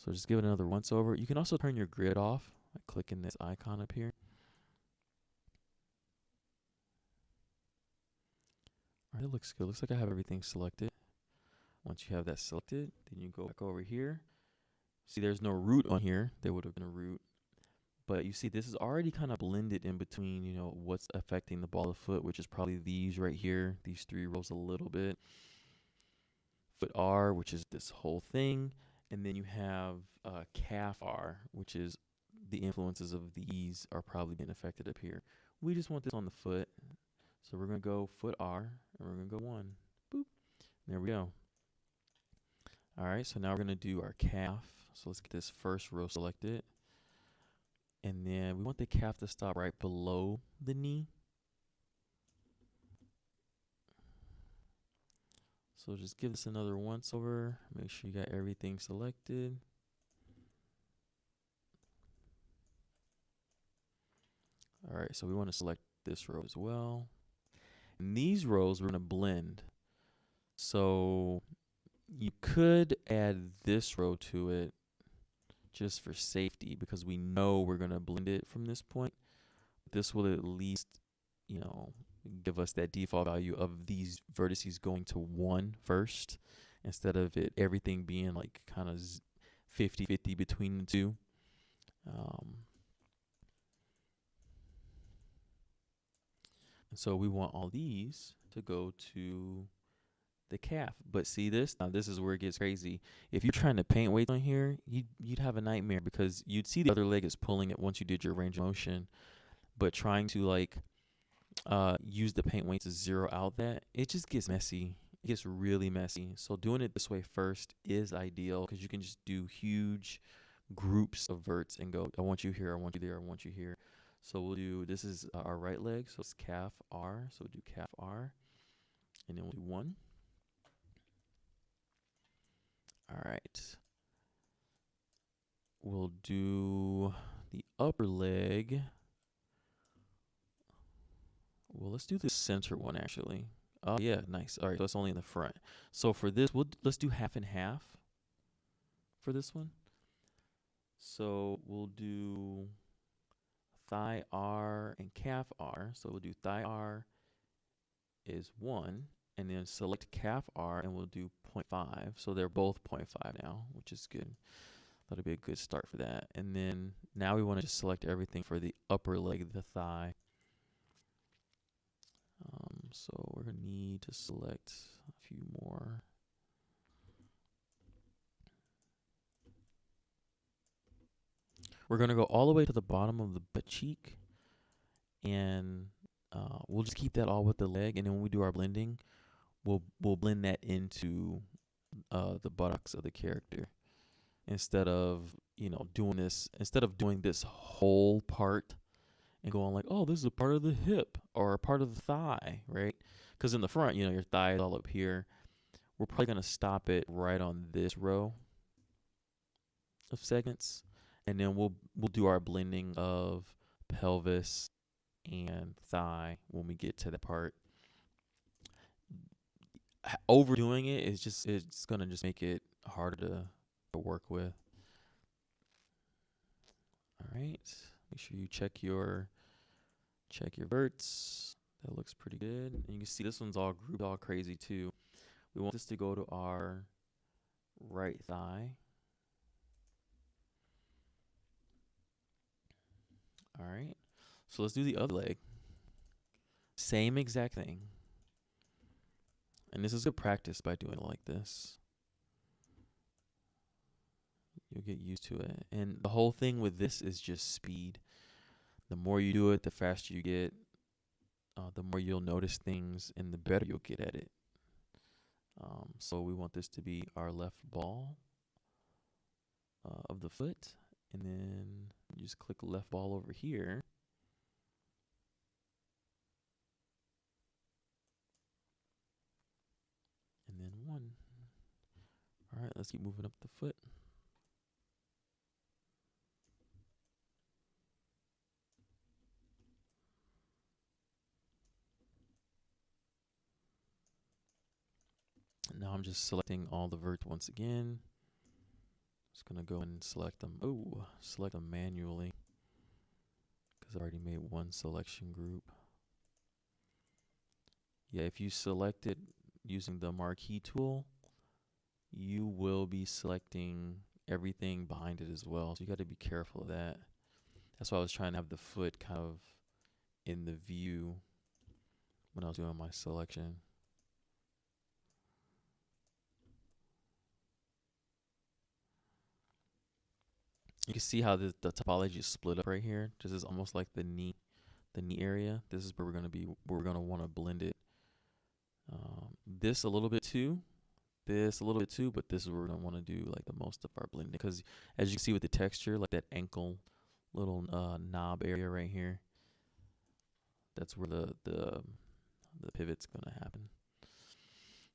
So just give it another once over. You can also turn your grid off by clicking this icon up here. All right, it looks good. Looks like I have everything selected. Once you have that selected, then you go back over here. See, there's no root on here. There would have been a root. But you see, this is already kind of blended in between, you know, what's affecting the ball of the foot, which is probably these right here, these 3 rows a little bit. Foot R, which is this whole thing. And then you have calf R, which is the influences of these are probably being affected up here. We just want this on the foot. So we're going to go foot R, and we're going to go 1. Boop. There we go. All right, so now we're going to do our calf. So let's get this first row selected. And then we want the calf to stop right below the knee. So just give this another once over. Make sure you got everything selected. All right, so we want to select this row as well. And these rows we're going to blend. So you could add this row to it just for safety because we know we're going to blend it from this point. This will at least, you know, give us that default value of these vertices going to 1 first instead of it everything being like kind of 50-50 between the two. And so we want all these to go to the calf. But see this? Now this is where it gets crazy. If you're trying to paint weights on here, you'd have a nightmare because you'd see the other leg is pulling it once you did your range of motion. But trying to like use the paint weight to zero out that, it just gets messy. It gets really messy. So doing it this way first is ideal because you can just do huge groups of verts and go, I want you here, I want you there, I want you here. So we'll do, this is our right leg, so it's calf R. So we'll do calf R, and then we'll do 1. All right. We'll do the upper leg. Well, let's do the center one actually. Oh yeah, nice. All right, so it's only in the front. So for this, let's do half and half for this one. So we'll do thigh R and calf R. So we'll do thigh R is 1, and then select calf R, and we'll do 0.5. So they're both 0.5 now, which is good. That'll be a good start for that. And then now we want to just select everything for the upper leg, the thigh. So we're going to need to select a few more. We're going to go all the way to the bottom of the butt cheek, and we'll just keep that all with the leg. And then when we do our blending, we'll blend that into the buttocks of the character instead of, you know, doing this whole part and going like, oh, this is a part of the hip or a part of the thigh, right? Because in the front, you know, your thigh is all up here. We're probably going to stop it right on this row of segments, and then we'll do our blending of pelvis and thigh when we get to that part. Overdoing it is just, it's going to just make it harder to work with. All right, make sure you check your verts. That looks pretty good. And you can see this one's all grouped all crazy too. We want this to go to our right thigh. All right, so let's do the other leg. Same exact thing. And this is good practice by doing it like this. You'll get used to it. And the whole thing with this is just speed. The more you do it, the faster you get. The more you'll notice things, and the better you'll get at it. So we want this to be our left ball of the foot, and then you just click left ball over here. And then 1. All right, let's keep moving up the foot. Now I'm just selecting all the verts once again. Just gonna go and select them. Oh, select them manually because I already made one selection group. Yeah, if you select it using the marquee tool, you will be selecting everything behind it as well. So you got to be careful of that. That's why I was trying to have the foot kind of in the view when I was doing my selection. You can see how the topology is split up right here. This is almost like the knee area. This is where we're gonna want to blend it. This a little bit too. This a little bit too, but this is where we're gonna want to do like the most of our blending, because as you can see with the texture, like that ankle little knob area right here, that's where the pivot's gonna happen.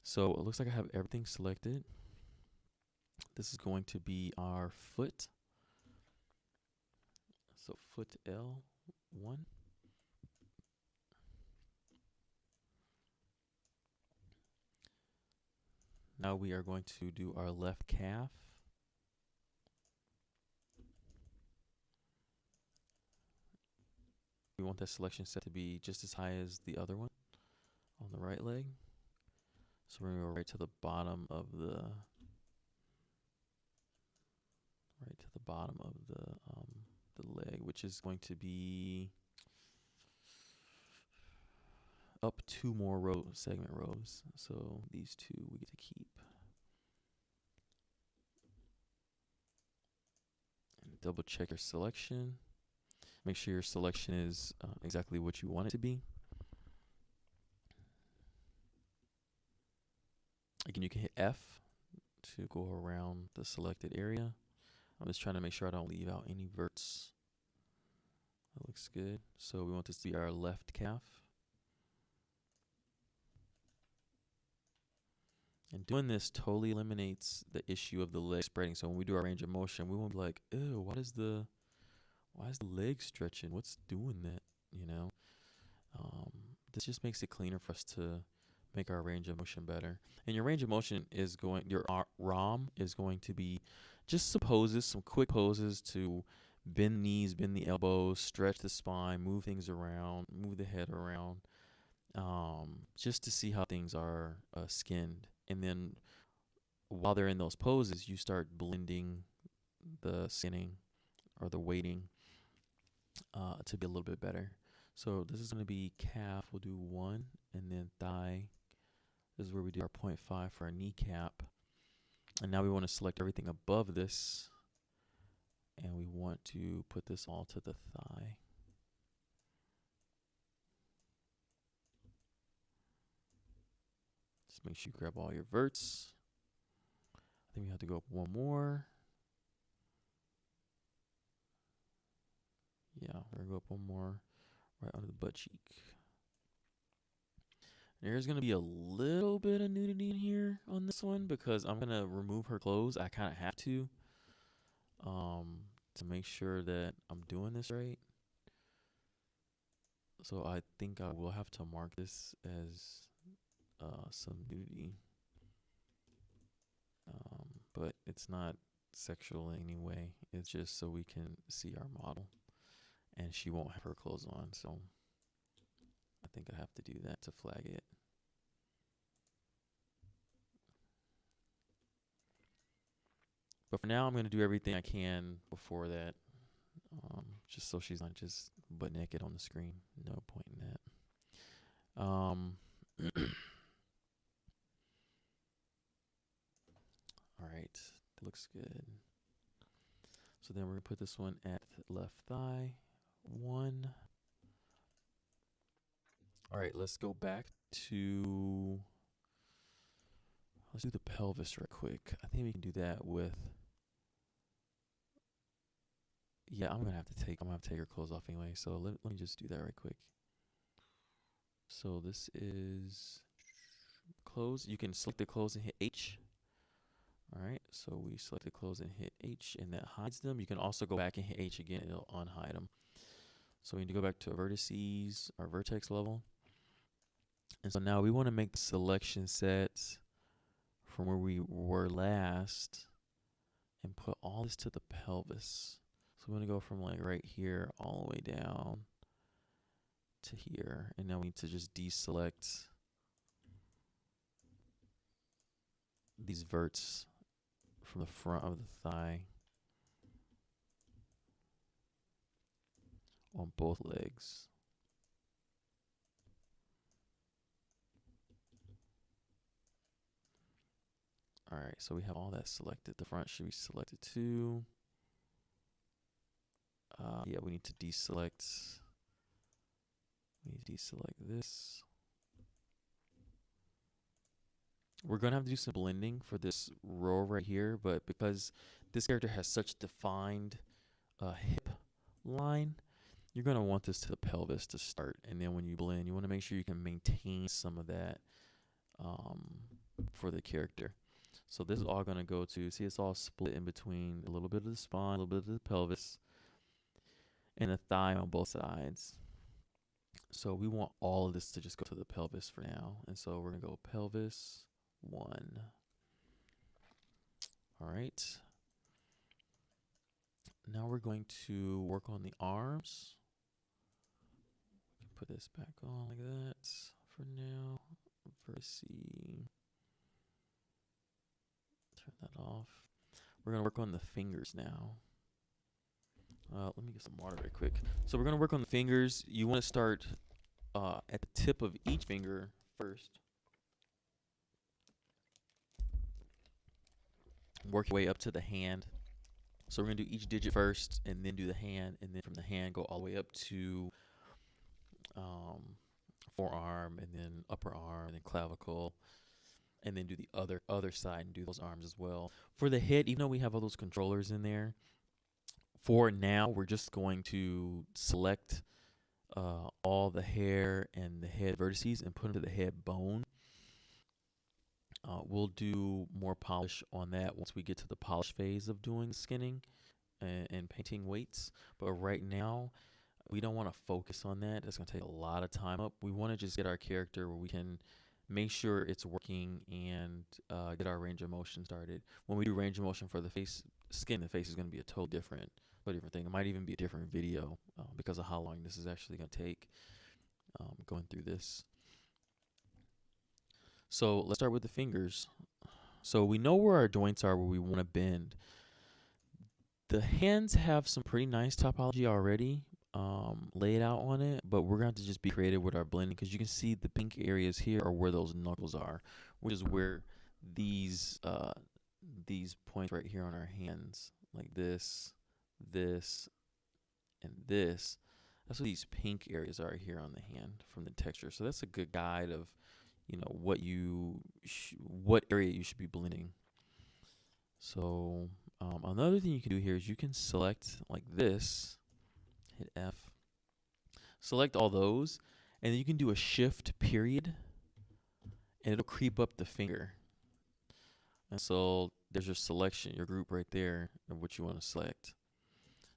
So it looks like I have everything selected. This is going to be our foot. So foot L1. Now we are going to do our left calf. We want that selection set to be just as high as the other one on the right leg. So we're gonna go right to the bottom of the leg, which is going to be up 2 more segment rows. So these 2 we get to keep. And double check your selection. Make sure your selection is exactly what you want it to be. Again, you can hit F to go around the selected area. I'm just trying to make sure I don't leave out any verts. That looks good. So we want this to be our left calf. And doing this totally eliminates the issue of the leg spreading. So when we do our range of motion, we won't be like, ew, why is the leg stretching? What's doing that? You know? This just makes it cleaner for us to make our range of motion better. And your range of motion is your ROM is going to be just some poses, some quick poses to bend the knees, bend the elbows, stretch the spine, move things around, move the head around, just to see how things are skinned. And then while they're in those poses, you start blending the skinning or the weighting to be a little bit better. So this is going to be calf. We'll do 1, and then thigh. This is where we do our 0.5 for our kneecap. And now we want to select everything above this, and we want to put this all to the thigh. Just make sure you grab all your verts. I think we have to go up 1 more. Yeah, we're going to go up 1 more right under the butt cheek. There's going to be a little bit of nudity in here on this one because I'm going to remove her clothes. I kind of have to make sure that I'm doing this right. So I think I will have to mark this as some nudity. But it's not sexual in any way. It's just so we can see our model. And she won't have her clothes on, so I think I have to do that to flag it. But for now, I'm going to do everything I can before that, just so she's not just butt naked on the screen. No point in that. All right, that looks good. So then we're going to put this one at left thigh, 1. All right, let's go back to, let's do the pelvis real quick. I think we can do that with, yeah, I'm gonna have to take her clothes off anyway. So let me just do that right quick. So this is clothes. You can select the clothes and hit H. All right, so we select the clothes and hit H, and that hides them. You can also go back and hit H again, and it'll unhide them. So we need to go back to vertices, our vertex level. And so now we want to make the selection set from where we were last and put all this to the pelvis. So we're going to go from like right here all the way down to here. And now we need to just deselect these verts from the front of the thigh on both legs. All right, so we have all that selected. The front should be selected too. Yeah, we need to deselect. We need to deselect this. We're gonna have to do some blending for this row right here, but because this character has such defined hip line, you're gonna want this to the pelvis to start, and then when you blend, you want to make sure you can maintain some of that for the character. So this is all gonna go to, see, it's all split in between a little bit of the spine, a little bit of the pelvis, and the thigh on both sides. So we want all of this to just go to the pelvis for now, and so we're gonna go pelvis 1. All right. Now we're going to work on the arms. Put this back on like that for now. Versi. Turn that off. We're going to work on the fingers now. Let me get some water right quick. So we're going to work on the fingers. You want to start at the tip of each finger first. Work your way up to the hand. So we're going to do each digit first and then do the hand, and then from the hand go all the way up to forearm, and then upper arm, and then clavicle, and then do the other side and do those arms as well. For the head, even though we have all those controllers in there, for now we're just going to select all the hair and the head vertices and put them to the head bone. We'll do more polish on that once we get to the polish phase of doing skinning and painting weights. But right now, we don't want to focus on that. That's going to take a lot of time up. We want to just get our character where we can make sure it's working and get our range of motion started. When we do range of motion for the face, skin, the face is going to be a totally different thing. It might even be a different video because of how long this is actually going to take going through this. So let's start with the fingers. So we know where our joints are, where we want to bend. The hands have some pretty nice topology already laid out on it, but we're going to have to just be creative with our blending, because you can see the pink areas here are where those knuckles are, which is where these points right here on our hands, like this, and this, that's what these pink areas are here on the hand from the texture. So that's a good guide of, you know, what area you should be blending. So another thing you can do here is you can select like this, hit F, select all those, and then you can do a shift period, and it'll creep up the finger. And so there's your selection, your group right there of what you want to select.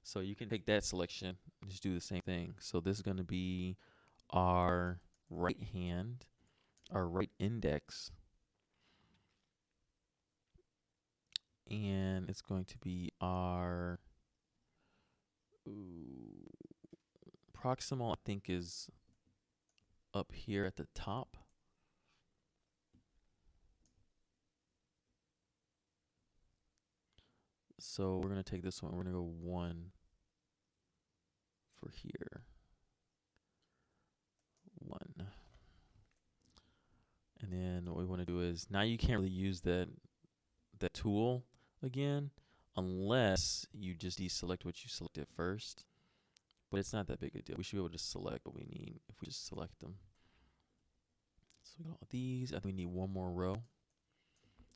So you can take that selection and just do the same thing. So this is going to be our right hand, our right index, and it's going to be our proximal, I think, is up here at the top. So we're going to take this one, we're going to go 1 for here. 1. And then what we want to do is, now you can't really use that tool again unless you just deselect what you selected first. But it's not that big a deal. We should be able to select what we need if we just select them. So we got all these. I think we need one more row.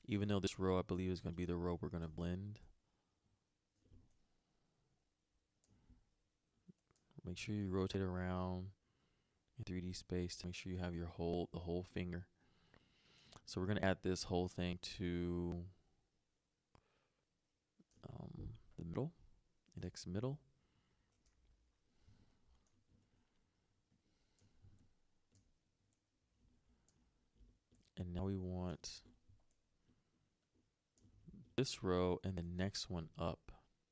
Even though this row, I believe, is going to be the row we're going to blend. Make sure you rotate around in 3D space to make sure you have the whole finger. So we're going to add this whole thing to the middle, index middle. And now we want this row and the next one up.